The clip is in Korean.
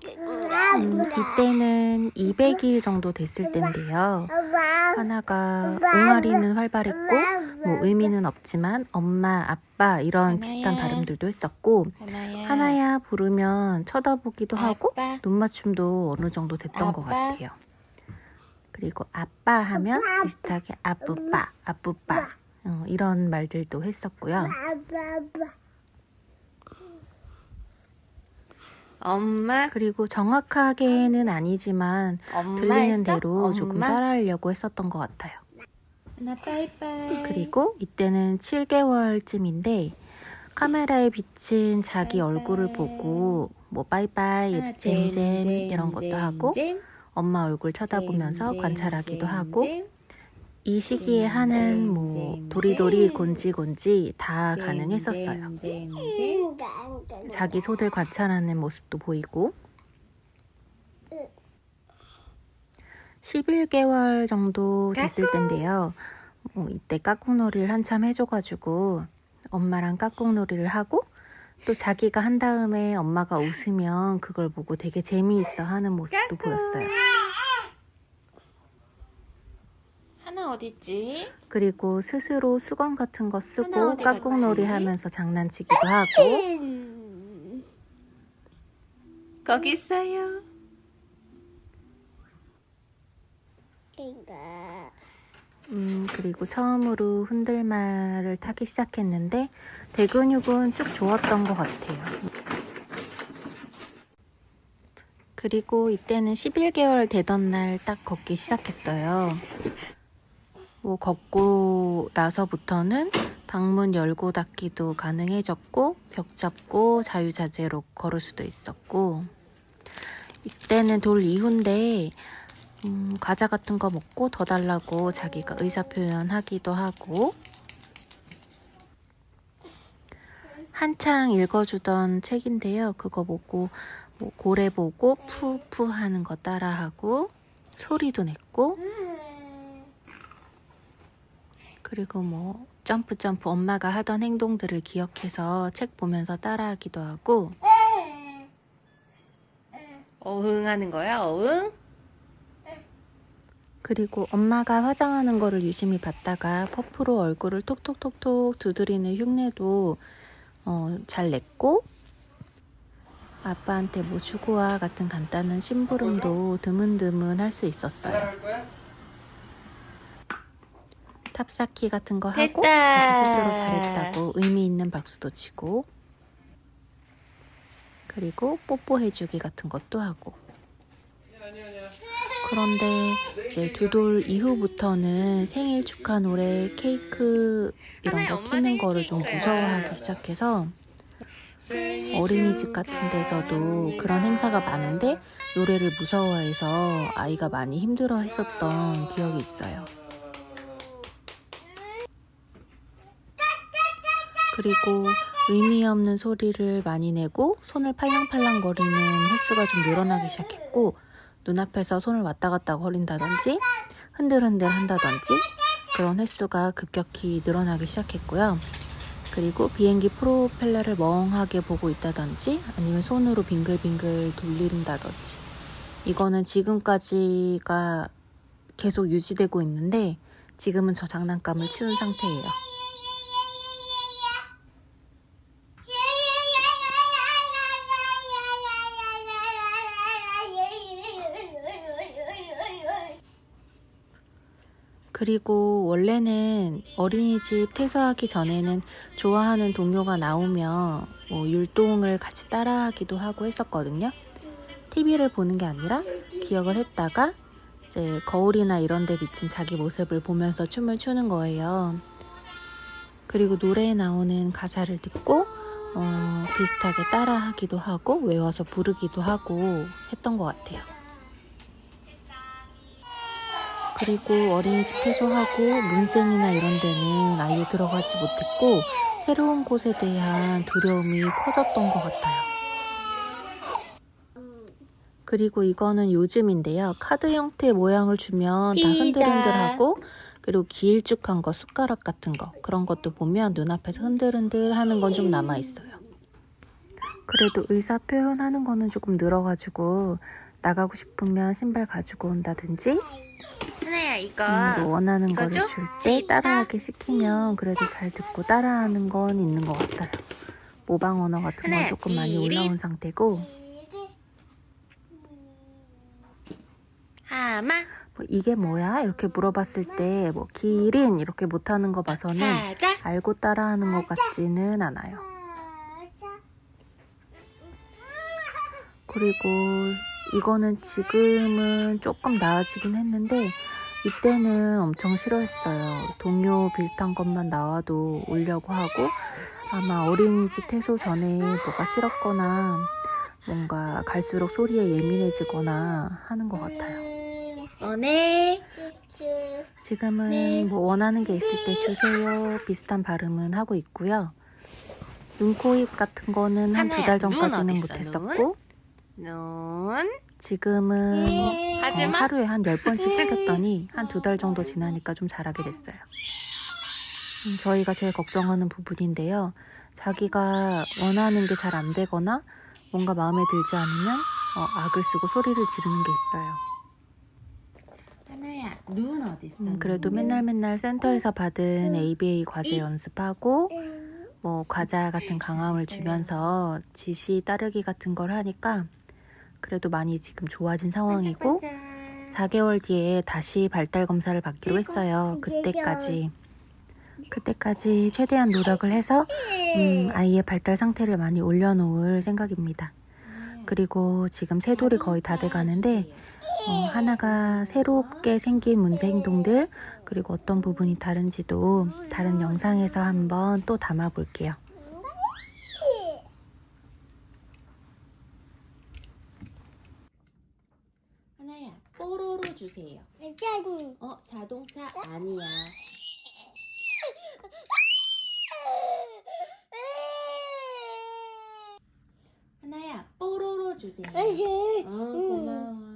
이때는 200일 정도 됐을 때인데요. 하나가 옹알이는 활발했고 뭐 의미는 없지만 엄마, 아빠 이런 비슷한 발음들도 했었고, 하나야 부르면 쳐다보기도 하고 눈 맞춤도 어느 정도 됐던 것 같아요. 그리고 아빠 하면 비슷하게 아뿌빠, 아뿌빠 이런 말들도 했었고요. 엄마. 그리고 정확하게는 아니지만 들리는 했어? 대로 조금 엄마? 따라하려고 했었던 것 같아요. 하나 빠이빠이. 그리고 이때는 7개월쯤인데 카메라에 비친 자기 얼굴을 보고 뭐 빠이빠이, 잼잼 이런 것도 하고 엄마 얼굴 쳐다보면서 관찰하기도 하고, 이 시기에 하는 뭐 도리도리, 곤지곤지 다 가능했었어요. 자기 소들 관찰하는 모습도 보이고, 11개월 정도 됐을 텐데요. 이때 까꿍놀이를 한참 해줘가지고 엄마랑 까꿍놀이를 하고, 또 자기가 한 다음에 엄마가 웃으면 그걸 보고 되게 재미있어 하는 모습도 보였어요. 하나 어딨지? 그리고 스스로 수건 같은 거 하나 쓰고 어디 까꿍놀이 갔지? 하면서 장난치기도 하고, 거기 있어요. 그리고 처음으로 흔들말을 타기 시작했는데 대근육은 쭉 좋았던 것 같아요. 그리고 이때는 11개월 되던 날 딱 걷기 시작했어요. 뭐 걷고 나서부터는 방문 열고 닫기도 가능해졌고, 벽 잡고 자유자재로 걸을 수도 있었고, 이때는 돌 이후인데 과자 같은 거 먹고 더 달라고 자기가 의사표현 하기도 하고, 한창 읽어주던 책인데요. 그거 보고 뭐 고래 보고 푸푸 하는 거 따라하고 소리도 냈고, 그리고 뭐 점프 엄마가 하던 행동들을 기억해서 책 보면서 따라하기도 하고. 어흥 하는 거야, 어흥? 그리고 엄마가 화장하는 거를 유심히 봤다가 퍼프로 얼굴을 톡톡톡톡 두드리는 흉내도 잘 냈고, 아빠한테 뭐 주고 와 같은 간단한 심부름도 드문드문 할 수 있었어요. 탑쌓기 같은 거 하고 됐다. 자기 스스로 잘했다고 의미 있는 박수도 치고, 그리고 뽀뽀해주기 같은 것도 하고. 그런데 이제 2돌 이후부터는 생일 축하 노래, 케이크 이런 거 키는 거를 좀 무서워하기 시작해서, 어린이집 같은 데서도 그런 행사가 많은데 노래를 무서워해서 아이가 많이 힘들어 했었던 기억이 있어요. 그리고 의미 없는 소리를 많이 내고 손을 팔랑팔랑 거리는 횟수가 좀 늘어나기 시작했고, 눈앞에서 손을 왔다 갔다 거린다든지 흔들흔들 한다든지 그런 횟수가 급격히 늘어나기 시작했고요. 그리고 비행기 프로펠러를 멍하게 보고 있다든지 아니면 손으로 빙글빙글 돌린다든지, 이거는 지금까지가 계속 유지되고 있는데 지금은 저 장난감을 치운 상태예요. 그리고 원래는 어린이집 퇴소하기 전에는 좋아하는 동료가 나오면 뭐 율동을 같이 따라하기도 하고 했었거든요. TV를 보는 게 아니라 기억을 했다가 이제 거울이나 이런 데 비친 자기 모습을 보면서 춤을 추는 거예요. 그리고 노래에 나오는 가사를 듣고 비슷하게 따라하기도 하고 외워서 부르기도 하고 했던 것 같아요. 그리고 어린이집 퇴소하고 문센이나 이런 데는 아예 들어가지 못했고, 새로운 곳에 대한 두려움이 커졌던 것 같아요. 그리고 이거는 요즘인데요. 카드 형태의 모양을 주면 다 흔들흔들하고, 그리고 길쭉한 거, 숟가락 같은 거, 그런 것도 보면 눈앞에서 흔들흔들 하는 건 좀 남아있어요. 그래도 의사 표현하는 거는 조금 늘어가지고 나가고 싶으면 신발 가지고 온다든지 하나야 이거. 뭐 원하는 이거 거를 줘? 줄 때 찌다. 따라하게 시키면 그래도 잘 듣고 따라하는 건 있는 것 같아요. 모방 언어 같은 건 하나야, 조금 많이 기린. 올라온 상태고 하마. 뭐 이게 뭐야? 이렇게 물어봤을 때 뭐 기린 이렇게 못하는 거 봐서는 사자. 알고 따라하는 것 같지는 않아요. 그리고 이거는 지금은 조금 나아지긴 했는데 이때는 엄청 싫어했어요. 동요 비슷한 것만 나와도 오려고 하고 아마 어린이집 퇴소 전에 뭐가 싫었거나 뭔가 갈수록 소리에 예민해지거나 하는 것 같아요. 네. 지금은 뭐 원하는 게 있을 때 주세요 비슷한 발음은 하고 있고요. 눈, 코, 입 같은 거는 한 두 하나야, 달 눈 전까지는 어딨어, 못했었고 눈. 지금은 하지마. 하루에 한 10번씩 시켰더니 한 두 달 정도 지나니까 좀 잘하게 됐어요. 저희가 제일 걱정하는 부분인데요. 자기가 원하는 게 잘 안 되거나 뭔가 마음에 들지 않으면 악을 쓰고 소리를 지르는 게 있어요. 하나야, 눈 어딨어? 그래도 맨날 센터에서 받은 ABA 과제 연습하고 뭐 과자 같은 강함을 주면서 지시 따르기 같은 걸 하니까 그래도 많이 지금 좋아진 상황이고 4개월 뒤에 다시 발달 검사를 받기로 했어요. 그때까지 최대한 노력을 해서 아이의 발달 상태를 많이 올려놓을 생각입니다. 그리고 지금 세 돌이 거의 다 돼가는데 하나가 새롭게 생긴 문제 행동들 그리고 어떤 부분이 다른지도 다른 영상에서 한번 또 담아볼게요. 하나야, 뽀로로 주세요. 자동차 아니야. 하나야, 뽀로로 주세요. 고마워.